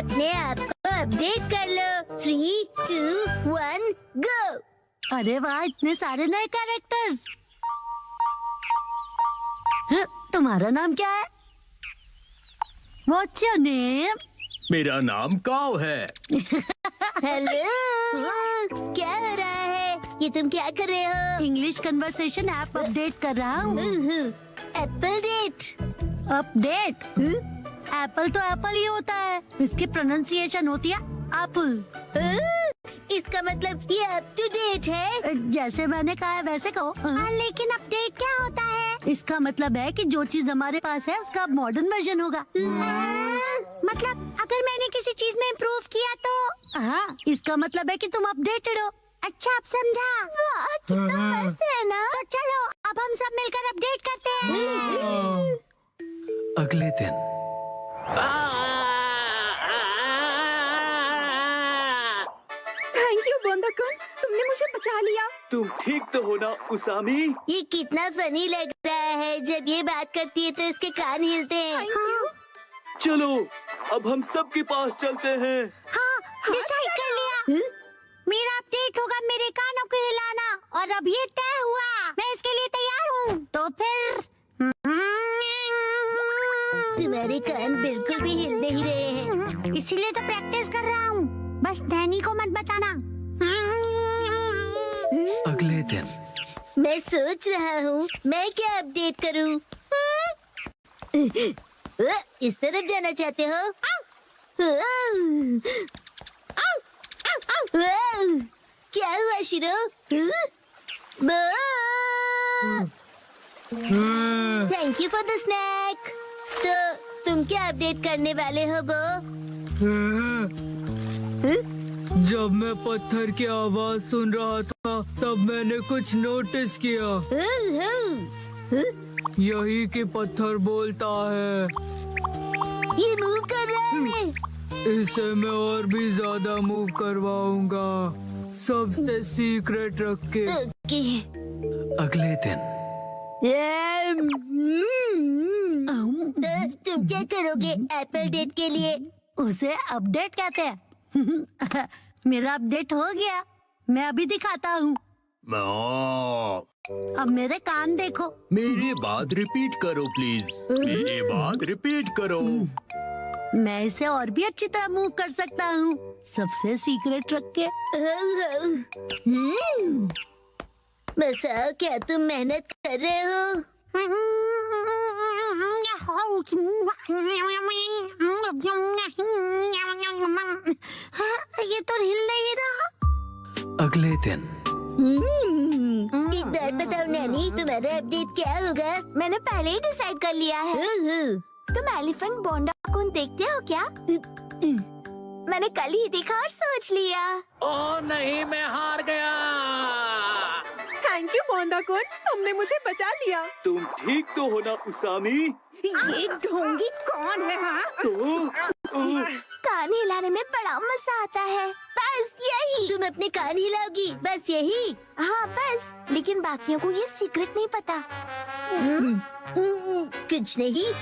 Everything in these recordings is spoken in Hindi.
अपने आप को अपडेट कर लो। 3, 2, 1 गो। अरे वाह, इतने सारे नए कैरेक्टर्स। तुम्हारा नाम क्या है? What's your name? मेरा नाम काव है। हेलो, क्या हो रहा है? ये तुम क्या कर रहे हो? इंग्लिश कन्वर्सेशन ऐप अपडेट कर रहा हूँ। Apple date. अपडेट? एप्पल तो एप्पल ही होता है, इसकी प्रोनाउंसिएशन होती है एप्पल। इसका मतलब ये अप टू डेट है। जैसे मैंने कहा है वैसे कहो। लेकिन अपडेट क्या होता है? इसका मतलब है कि जो चीज हमारे पास है उसका मॉडर्न वर्जन होगा। मतलब अगर मैंने किसी चीज में इम्प्रूव किया तो? हाँ, इसका मतलब है कि तुम अपडेटेड हो। अच्छा, अब समझा। वाह, कितना मस्त है ना। तो चलो अब हम सब मिलकर अपडेट करते हैं। अगले दिन थैंक यू बोंदा-कुन, तुमने मुझे बचा लिया। तुम ठीक तो हो ना उसामी? ये कितना फनी लग रहा है। जब ये बात करती है तो इसके कान हिलते हैं। चलो अब हम सब के पास चलते हैं। हाँ, डिसाइड कर लिया। मेरा अपडेट होगा मेरे कानों को हिलाना, और अब ये तय हुआ। मैं इसके लिए तैयार हूँ। तो फिर तुम्हारे कान बिल्कुल भी हिल नहीं रहे हैं, इसीलिए तो प्रैक्टिस कर रहा हूँ। बस डैनी को मत बताना। अगले दिन मैं सोच रहा हूँ मैं क्या अपडेट करूँ। इस तरफ जाना चाहते हो? क्या हुआ शिरो? Thank you for the snake. तो तुम क्या अपडेट करने वाले हो बो? जब मैं पत्थर की आवाज सुन रहा था तब मैंने कुछ नोटिस किया। यही कि पत्थर बोलता है। ये मूव कर रहा है। इसे मैं और भी ज्यादा मूव करवाऊंगा, सबसे सीक्रेट रख के। ओके। अगले दिन तो तुम क्या करोगे एप्पल डेट के लिए? उसे अपडेट कहते हैं। मेरा अपडेट हो गया, मैं अभी दिखाता हूँ। अब मेरे कान देखो। मेरी बात रिपीट करो प्लीज। मेरी बात रिपीट करो। मैं इसे और भी अच्छी तरह मूव कर सकता हूँ, सबसे सीक्रेट रख के। बसाओ, क्या तुम मेहनत कर रहे हो? ये तो हिल नहीं रहा। अगले दिन एक बात बताओ नैनी, तुम्हारा अपडेट क्या होगा? मैंने पहले ही डिसाइड कर लिया है। तुम एलिफेंट बोंडा-कुन देखते हो क्या? मैंने कल ही देखा और सोच लिया। ओह नहीं, मैं हार गया। थैंक यू बोंदा-कुन, तुमने मुझे बचा लिया। तुम ठीक तो हो ना उसामी? ये ढोंगी कौन है? हाँ, कान हिलाने में बड़ा मजा आता है। बस यही। तुम अपने कान हिलाओगी, बस यही? हाँ बस, लेकिन बाकियों को ये सीक्रेट नहीं पता। कुछ नहीं।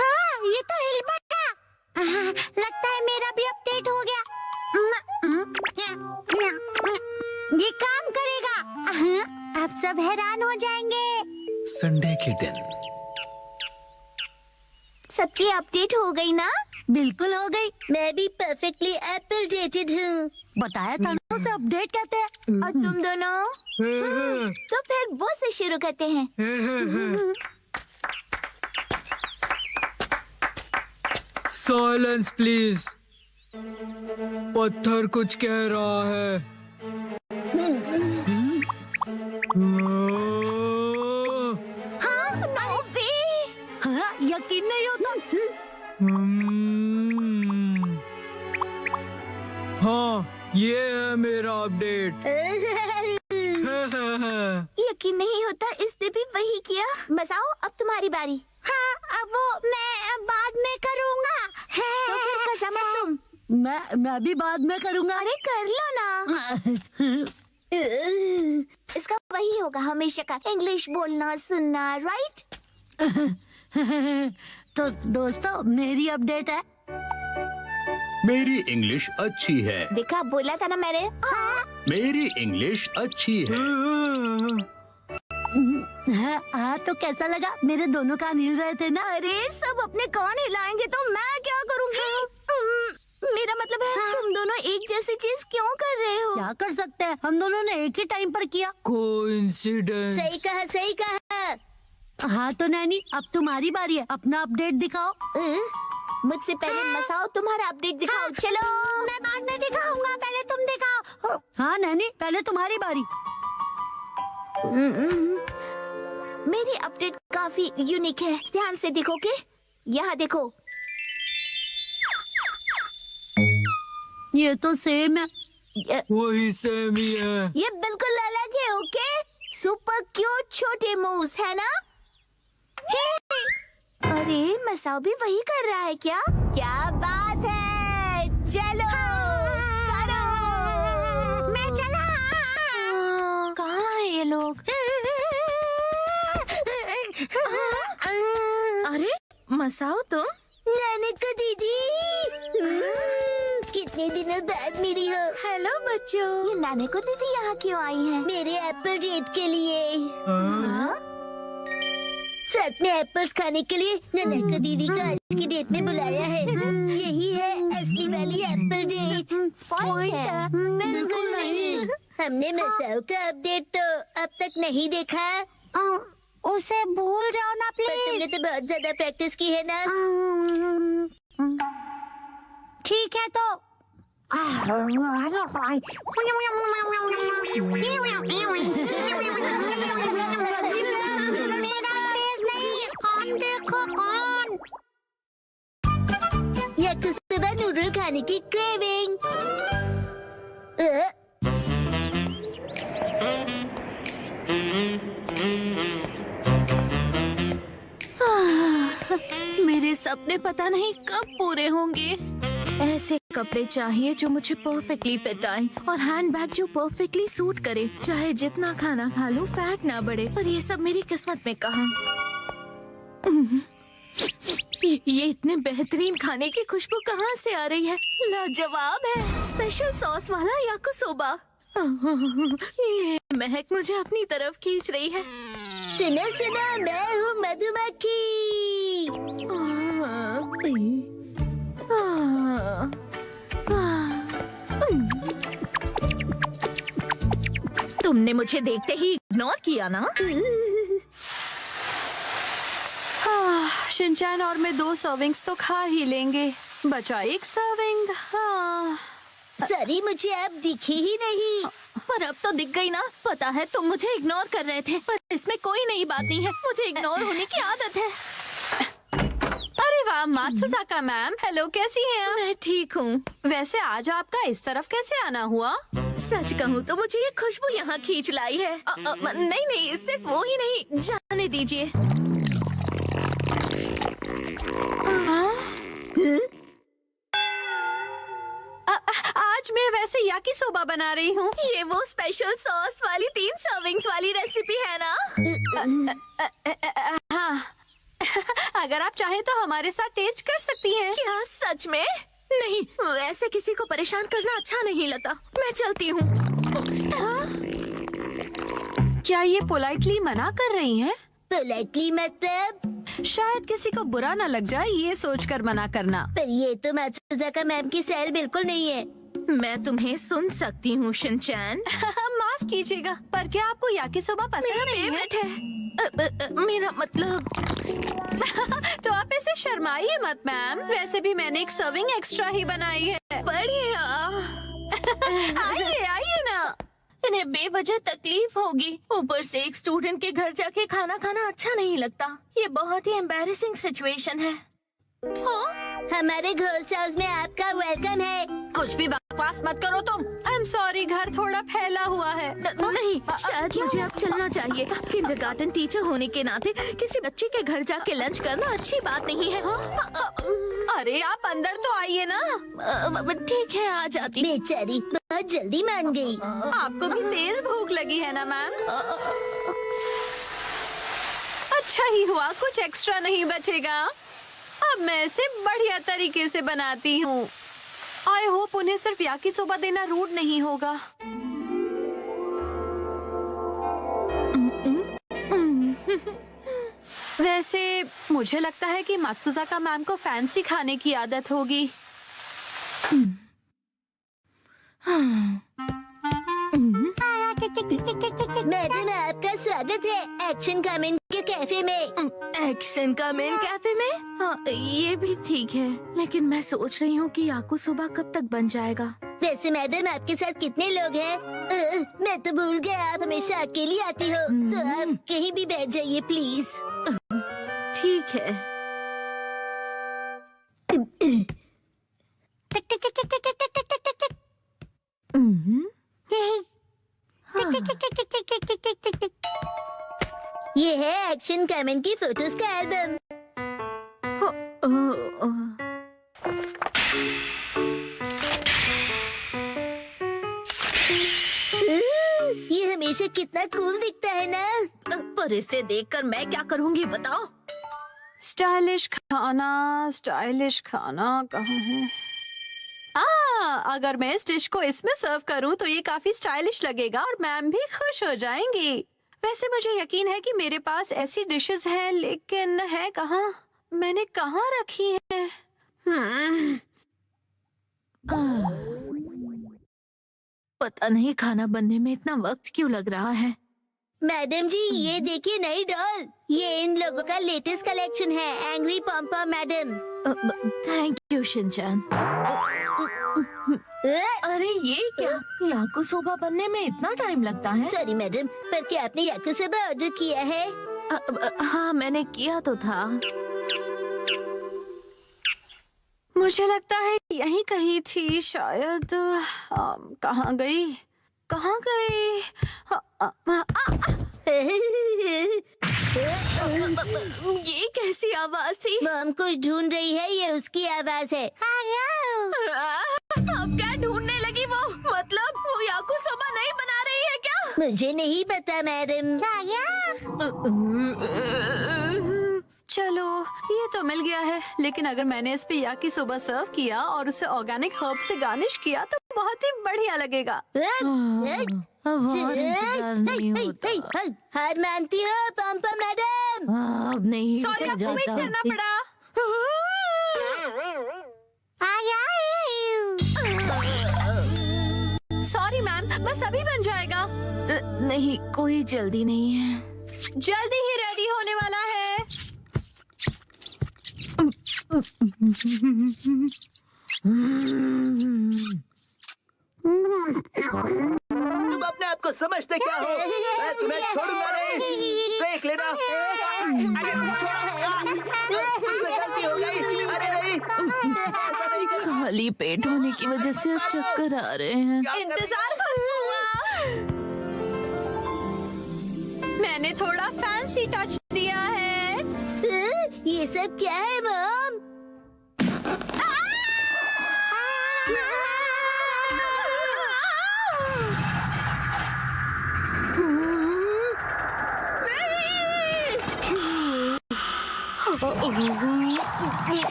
हाँ, ये तो हिल पड़ा। लगता है मेरा भी अपडेट हो गया। ये काम करेगा। आप सब हैरान हो जाएंगे। संडे के दिन सबकी अपडेट हो गई ना? बिल्कुल हो गई। मैं भी परफेक्टली एप्पल डेटेड हूँ। बताया था ना, उसे अपडेट कहते हैं। और तुम दोनों? तो फिर वो से शुरू करते हैं। Silence please. पत्थर कुछ कह रहा है। हाँ, यकीन नहीं होता। हाँ, ये है मेरा अपडेट। यकीन नहीं होता, इसने भी वही किया। बसाओ, अब तुम्हारी बारी। हाँ, अब वो मैं बाद में करूँगा। तो फिर कसम है तुम। मैं भी बाद में करूँगा। अरे कर लो ना। इसका वही होगा हमेशा का, इंग्लिश बोलना सुनना, राइट? तो दोस्तों मेरी अपडेट है। मेरी इंग्लिश अच्छी है। देखा, बोला था ना मैंने। मेरी इंग्लिश अच्छी है। हाँ तो कैसा लगा? मेरे दोनों कान हिल रहे थे ना। अरे सब अपने कान हिलाएंगे तो मैं क्या करूँगी? मेरा मतलब है तुम दोनों एक जैसी चीज क्यों कर रहे हो? क्या कर सकते हैं, हम दोनों ने एक ही टाइम पर किया। कोइंसिडेंस। सही कहा, सही कहा। हाँ तो नैनी, अब तुम्हारी बारी है, अपना अपडेट दिखाओ। मुझसे पहले मसाओ तुम्हारा अपडेट दिखाओ। चलो। मैं बाद में दिखाऊंगा, पहले तुम दिखाओ। हाँ नैनी, पहले तुम्हारी बारी। मेरी अपडेट काफी यूनिक है, ध्यान से देखोगे? यहाँ देखो। ये तो सेम है। वही सेम ही है। ये बिल्कुल अलग है। ओके, सुपर क्यूट छोटे मूव्स है ना? अरे मसाओ भी वही कर रहा है क्या? क्या बात है, चलो करो। मैं चला। कहाँ है ये लोग? अरे मसाओ तुम? नानका दीदी, कितने दिनों बाद मिली हो। हेलो बच्चों। ये नानका दीदी यहाँ क्यों आई है? मेरे एप्पल डेट के लिए। हाँ? साथ में एप्पल्स खाने के लिए नानका दीदी का आज की डेट में बुलाया है। यही है असली वाली एप्पल डेट। पॉइंट है? बिल्कुल नहीं। हमने मसाओ का अपडेट तो अब तक नहीं देखा। उसे भूल जाओ ना पर तुमने तो बहुत ज्यादा प्रैक्टिस की है ना। ठीक है तो मेरा तेज नहीं, कौन देखो कौन। या कुछ सुबह नूडल खाने की क्रेविंग। मेरे सपने पता नहीं कब पूरे होंगे। ऐसे कपड़े चाहिए जो मुझे परफेक्टली फिट आए और हैंडबैग जो परफेक्टली सूट करे। चाहे जितना खाना खा लूं फैट ना बढ़े, पर ये सब मेरी किस्मत में कहाँ। ये इतने बेहतरीन खाने की खुशबू कहाँ से आ रही है? लाजवाब है, स्पेशल सॉस वाला याकिसोबा। ये महक मुझे अपनी तरफ खींच रही है। सुनो सुनो, मैं हूँ मधुमक्खी। तुमने मुझे देखते ही इग्नोर किया ना? शिनचैन और मैं 2 सर्विंग्स तो खा ही लेंगे, बचा 1 सर्विंग। सॉरी, मुझे अब दिखी ही नहीं। पर अब तो दिख गई ना। पता है तुम मुझे इग्नोर कर रहे थे, पर इसमें कोई नई बात नहीं है। मुझे इग्नोर होने की आदत है। अरे वाह मात्सुजाका मैम, हेलो, कैसी हैं आप? मैं ठीक हूँ। वैसे आज आपका इस तरफ कैसे आना हुआ? सच कहूँ तो मुझे ये खुशबू यहाँ खींच लाई है। नहीं नहीं, सिर्फ वो ही नहीं, जाने दीजिए। आज मैं वैसे याकिसोबा बना रही हूँ। ये वो स्पेशल सॉस वाली 3 सर्विंग्स वाली रेसिपी है ना? हाँ, अगर आप चाहें तो हमारे साथ टेस्ट कर सकती हैं। क्या सच में? नहीं, ऐसे किसी को परेशान करना अच्छा नहीं लगता। मैं चलती हूँ। क्या ये पोलाइटली मना कर रही हैं? पोलाइटली मतलब? शायद किसी को बुरा न लग जाए ये सोचकर मना करना। पर ये तो मात्सुजाका मैम की स्टाइल बिल्कुल नहीं है। मैं तुम्हें सुन सकती हूँ शिनचैन। माफ कीजिएगा, पर क्या आपको याकिसोबा पसंद नहीं है? मेरा मतलब तो आप ऐसे शर्माइए मत मैम, वैसे भी मैंने 1 सर्विंग एक्स्ट्रा ही बनाई है। बढ़िया। आइए आइए ना। इन्हें बेवजह तकलीफ होगी, ऊपर से एक स्टूडेंट के घर जाके खाना खाना अच्छा नहीं लगता। ये बहुत ही एम्बैरेसिंग सिचुएशन है। हमारे घोस्ट हाउस में आपका वेलकम है। कुछ भी बकवास मत करो तुम। आई एम सॉरी, घर थोड़ा फैला हुआ है। नहीं, शायद मुझे अब चलना चाहिए। किंडरगार्टन टीचर होने के नाते किसी बच्चे के घर जाके लंच करना अच्छी बात नहीं है। अरे आप अंदर तो आइए ना। ठीक है, आ जाती। बेचारी बहुत जल्दी मान गई। आपको भी तेज भूख लगी है ना मैम? अच्छा ही हुआ, कुछ एक्स्ट्रा नहीं बचेगा। अब मैं इसे बढ़िया तरीके से बनाती हूँ। आई होप उन्हें सिर्फ याकिसोबा देना रूड नहीं होगा। वैसे मुझे लगता है कि मात्सुजाका मैम को फैंसी खाने की आदत होगी। मैडम, आपका स्वागत है एक्शन कमेंट के कैफे में। एक्शन का मेन कैफे में? हाँ, ये भी ठीक है, लेकिन मैं सोच रही हूँ कि याकिसोबा कब तक बन जाएगा। वैसे मैडम, आपके साथ कितने लोग हैं? मैं तो भूल गया, आप हमेशा अकेली आती हो, तो आप कहीं भी बैठ जाइए प्लीज। ठीक है। ये है एक्शन कमेंट की फोटोज का एल्बम। ये हमेशा कितना कूल दिखता है ना। पर इसे देखकर मैं क्या करूँगी बताओ? स्टाइलिश खाना कहाँ है? अगर मैं इस डिश को इसमें सर्व करूं तो ये काफी स्टाइलिश लगेगा और मैम भी खुश हो जाएंगी। वैसे मुझे यकीन है कि मेरे पास ऐसी डिशेस हैं, लेकिन है कहाँ? मैंने कहाँ रखी है? पता नहीं खाना बनने में इतना वक्त क्यों लग रहा है। मैडम जी, ये देखिए नई डॉल। ये इन लोगों का लेटेस्ट कलेक्शन है, angry Pompa madam. Thank you Shinchan. अरे ये क्या? याकिसोबा बनने में इतना टाइम लगता है? सॉरी मैडम, पर क्या आपने याकिसोबा ऑर्डर किया है? हाँ, मैंने किया तो था। मुझे लगता है यहीं कहीं थी शायद। कहाँ गई? ये कैसी आवाज थी? मॉम कुछ ढूंढ रही है, ये उसकी आवाज है। अब क्या ढूंढने लगी वो? मतलब वो याकिसोबा नहीं बना रही है क्या? मुझे नहीं पता मैडम। चलो, ये तो मिल गया है, लेकिन अगर मैंने इस पे याकिसोबा सर्व किया और उसे ऑर्गेनिक हर्ब से गार्निश किया तो बहुत ही बढ़िया लगेगा। अब और इंतजार नहीं होता। हार मानती हो पॉम्पा मैडम? अब नहीं सॉरी, रुका आपको वेट जाता। करना पड़ा। सॉरी मैम, बस अभी बन जाएगा। नहीं, कोई जल्दी नहीं है। जल्दी ही रेडी होने वाला है। तुम अपने आप को समझते क्या हो? मैं तुम्हें छोड़ूंगा नहीं। देख लेना। अरे गलती हो गई। अरे नहीं। खाली पेट होने की वजह से अब चक्कर आ रहे हैं। इंतजार करूंगा। मैंने थोड़ा फैंसी टच दिया है। ये सब क्या है मॉम?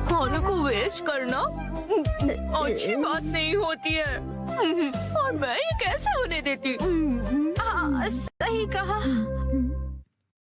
खाने को वेस्ट करना अच्छी बात नहीं होती है, और मैं ये कैसे होने देती? सही कहा।